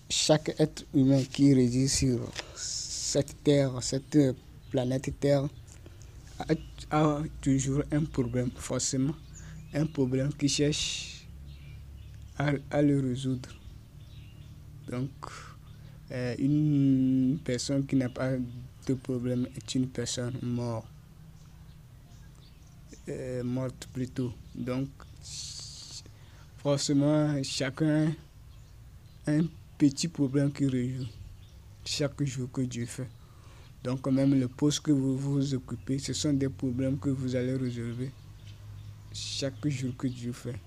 chaque être humain qui réside sur cette terre, cette planète Terre, a toujours un problème, forcément, un problème qui cherche à le résoudre. Donc, une personne qui n'a pas de problème est une personne morte plutôt. Donc, forcément, chacun a un petit problème qui résout chaque jour que Dieu fait. Donc, même le poste que vous vous occupez, ce sont des problèmes que vous allez résolver chaque jour que Dieu fait.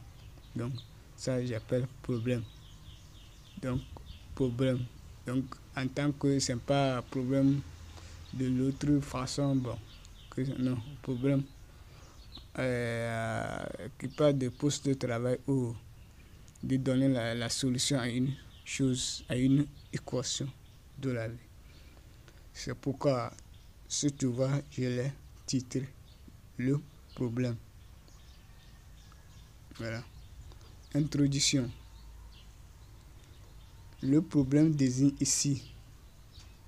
Donc, ça, j'appelle problème. Donc, problème. Donc, en tant que ce n'est pas un problème de l'autre façon, bon, non, problème qui parle de poste de travail ou de donner la solution à une chose, à une équation de la vie. C'est pourquoi, si tu vois, je l'ai titré le problème. Voilà. Introduction. Le problème désigne ici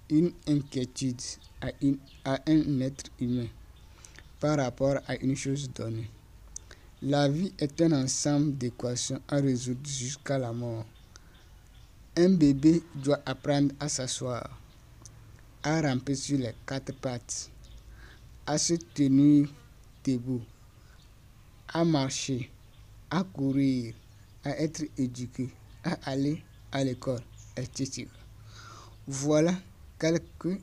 une inquiétude à un être humain par rapport à une chose donnée. La vie est un ensemble d'équations à résoudre jusqu'à la mort. Un bébé doit apprendre à s'asseoir, à ramper sur les quatre pattes, à se tenir debout, à marcher, à courir, à être éduqué, à aller à l'école, etc. Voilà quelques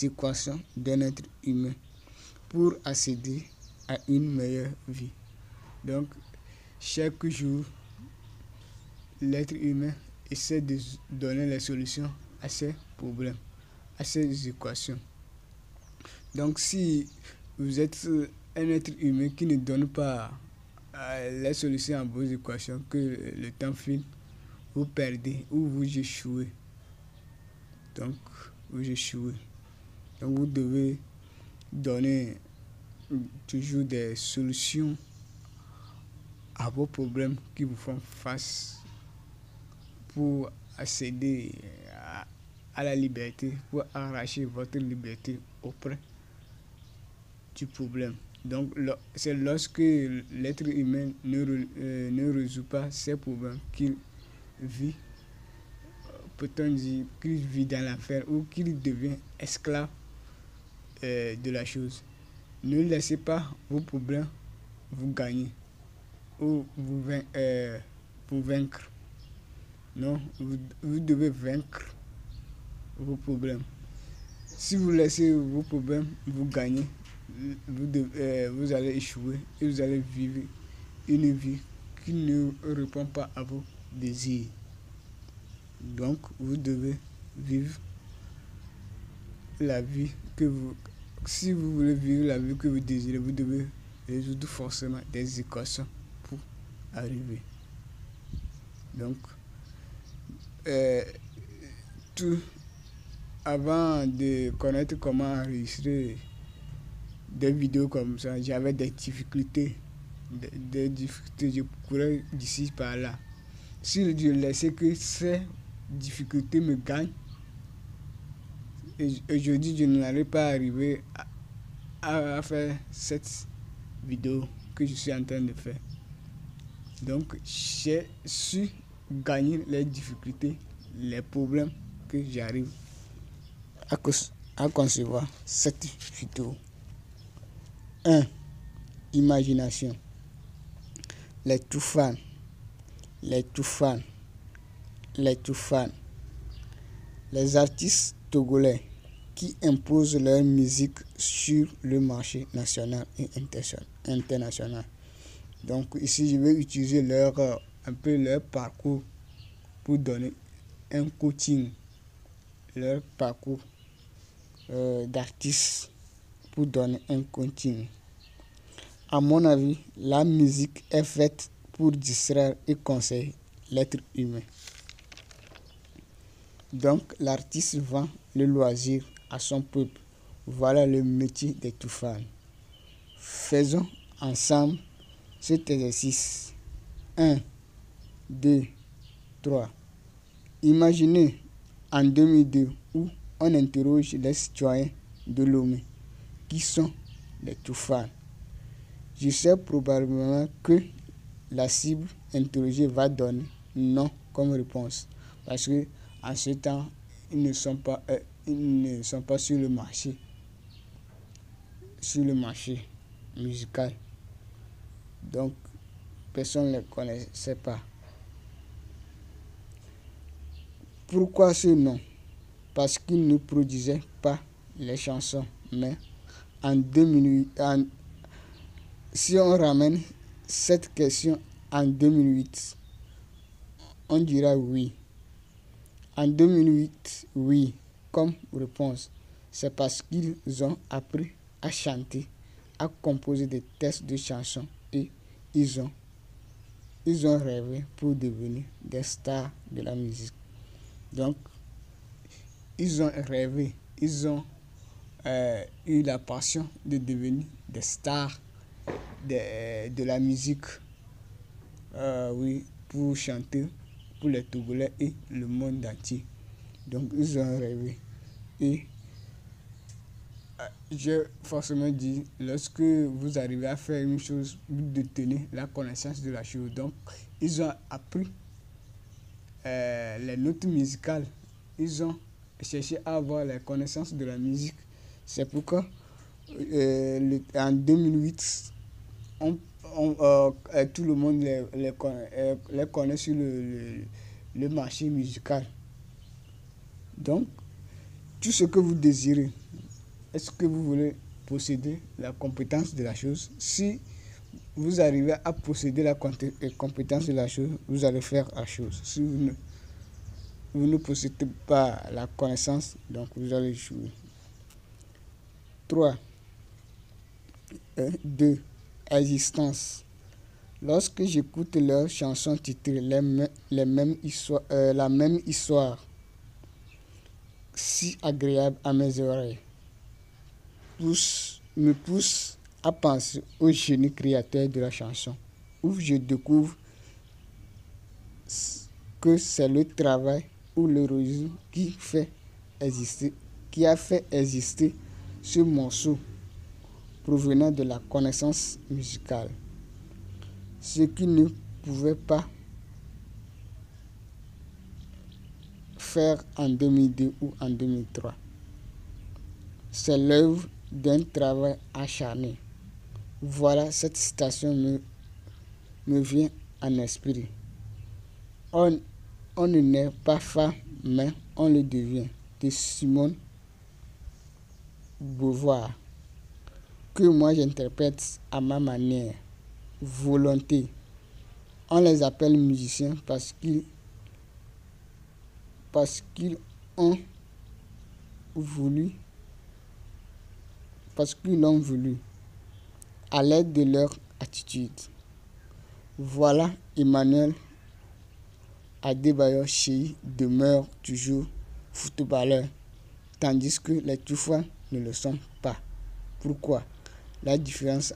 équations d'un être humain pour accéder à une meilleure vie. Donc, chaque jour, l'être humain essaie de donner les solutions à ces problèmes, à ces équations. Donc, si vous êtes un être humain qui ne donne pas les solutions à vos équations, que le temps file, vous perdez ou vous échouez. Donc, vous échouez. Donc, vous devez donner toujours des solutions à vos problèmes qui vous font face pour accéder à la liberté, pour arracher votre liberté auprès du problème. Donc, c'est lorsque l'être humain ne résout pas ses problèmes qu'il vit, peut-on dire qu'il vit dans l'enfer ou qu'il devient esclave de la chose. Ne laissez pas vos problèmes vous gagner ou vous vaincre. Non, vous devez vaincre vos problèmes. Si vous laissez vos problèmes vous gagner, vous allez échouer et vous allez vivre une vie qui ne répond pas à vos désirs. Donc, vous devez vivre la vie que vous... Si vous voulez vivre la vie que vous désirez, vous devez résoudre forcément des équations pour arriver. Donc, tout avant de connaître comment enregistrer des vidéos comme ça, j'avais des difficultés. Je courais d'ici par là. Si je laissais que ces difficultés me gagnent, aujourd'hui je n'arrive pas à arriver à faire cette vidéo que je suis en train de faire. Donc j'ai su gagner les difficultés, les problèmes que j'arrive à concevoir cette vidéo. 1. Imagination. Les Toufans. Les artistes togolais qui imposent leur musique sur le marché national et international. Donc ici, je vais utiliser un peu leur parcours pour donner un coaching, leur parcours d'artistes pour donner un coaching. À mon avis, la musique est faite pour distraire et conseiller l'être humain. Donc, l'artiste vend le loisir à son peuple. Voilà le métier des Toufans. Faisons ensemble cet exercice. 1, 2, 3. Imaginez en 2002 où on interroge les citoyens de Lomé qui sont les Toufars. Je sais probablement que la cible interrogée va donner non comme réponse parce que en ce temps ils ne sont pas sur le marché musical, donc personne ne les connaissait pas. Pourquoi ce nom? Parce qu'ils ne produisaient pas les chansons, mais en 2008, si on ramène cette question en 2008, on dira oui. En 2008, oui, comme réponse, c'est parce qu'ils ont appris à chanter, à composer des textes de chansons et ils ont rêvé pour devenir des stars de la musique. Donc, ils ont rêvé, ils ont eu la passion de devenir des stars de la musique, oui, pour chanter pour les Togolais et le monde entier. Donc, ils ont rêvé. Et j'ai forcément dit, lorsque vous arrivez à faire une chose, vous détenez la connaissance de la chose. Donc, ils ont appris les notes musicales. Ils ont cherché à avoir les connaissances de la musique. C'est pourquoi en 2008, tout le monde les connaît sur le marché musical. Donc, tout ce que vous désirez, est-ce que vous voulez posséder la compétence de la chose? Si vous arrivez à posséder la compétence de la chose, vous allez faire la chose. Si vous ne possédez pas la connaissance, donc vous allez jouer. 3. 2. Existence. Lorsque j'écoute leurs chansons titrées la même histoire, si agréable à mes oreilles, me pousse à penser au génie créateur de la chanson, où je découvre que c'est le travail ou l'héroïsme qui a fait exister ce morceau provenant de la connaissance musicale, ce qui ne pouvait pas faire en 2002 ou en 2003. C'est l'œuvre d'un travail acharné. Voilà, cette citation me vient en esprit. On ne naît pas femme, mais on le devient, de Simone Beauvoir, que moi j'interprète à ma manière. Volonté. On les appelle musiciens parce qu'ils l'ont voulu, à l'aide de leur attitude. Voilà, Emmanuel Adebayor Cheyi demeure toujours footballeur, tandis que les Toufans ne le sont pas. Pourquoi? La différence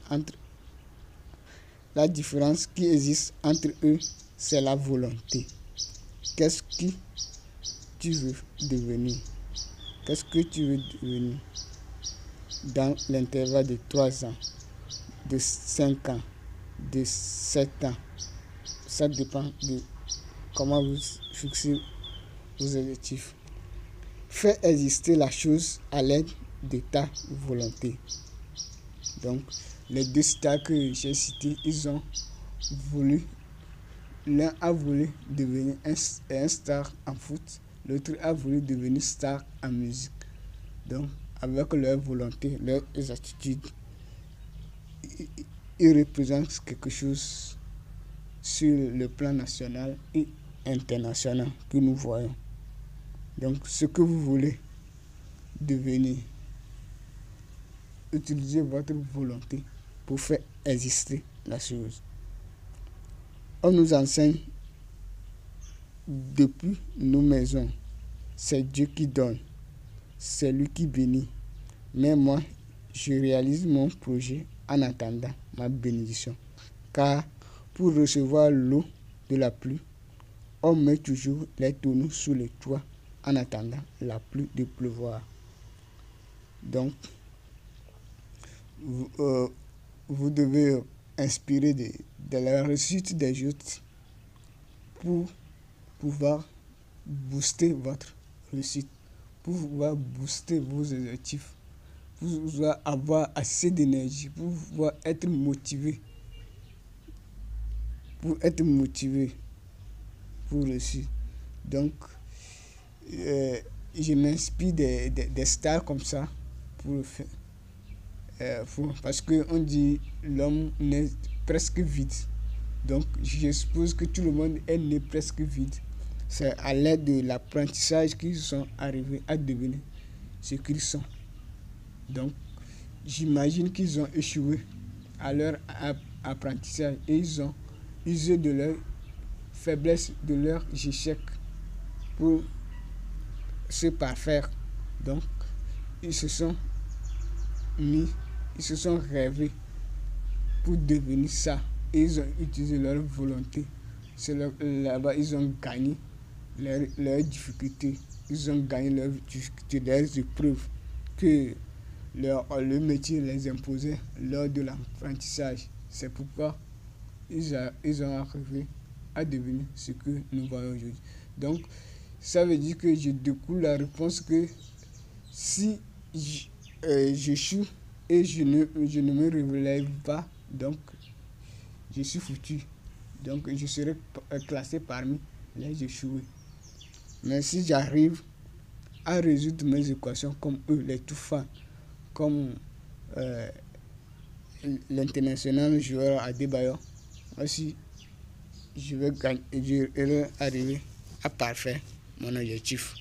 qui existe entre eux, c'est la volonté. Qu'est-ce que tu veux devenir? Qu'est-ce que tu veux devenir dans l'intervalle de 3 ans, de 5 ans, de 7 ans? Ça dépend de comment vous fixez vos objectifs. Fais exister la chose à l'aide de ta volonté. Donc, les 2 stars que j'ai cités, ils ont voulu, l'un a voulu devenir un star en foot, l'autre a voulu devenir star en musique. Donc, avec leur volonté, leurs attitudes, ils représentent quelque chose sur le plan national et international que nous voyons. Donc, ce que vous voulez devenir, utilisez votre volonté pour faire exister la chose. On nous enseigne depuis nos maisons, c'est Dieu qui donne, c'est lui qui bénit. Mais moi, je réalise mon projet en attendant ma bénédiction. Car pour recevoir l'eau de la pluie, on met toujours les tonneaux sous les toits en attendant la pluie de pleuvoir. Donc, vous devez inspirer de la réussite des autres pour pouvoir booster votre réussite, pour pouvoir booster vos objectifs, pour pouvoir avoir assez d'énergie, pour pouvoir être motivé, pour réussir. Donc, je m'inspire des stars comme ça pour le faire. Parce qu'on dit l'homme naît presque vide. Donc, je suppose que tout le monde est né presque vide. C'est à l'aide de l'apprentissage qu'ils sont arrivés à devenir ce qu'ils sont. Donc, j'imagine qu'ils ont échoué à leur apprentissage et ils ont usé de leur faiblesse, de leur échec pour se parfaire. Donc, ils se sont rêvés pour devenir ça. Et ils ont utilisé leur volonté. Là-bas, ils ont gagné leurs difficultés. Ils ont gagné leurs difficultés, leurs épreuves que le métier les imposait lors de l'apprentissage. C'est pourquoi ils ont arrivé à devenir ce que nous voyons aujourd'hui. Donc, ça veut dire que je découle la réponse que si j'échoue et je ne me relève pas, donc je suis foutu. Donc, je serai classé parmi les échoués. Mais si j'arrive à résoudre mes équations comme eux, les touffants, comme l'international joueur Adebayor, aussi, je vais arriver à parfaire mon objectif.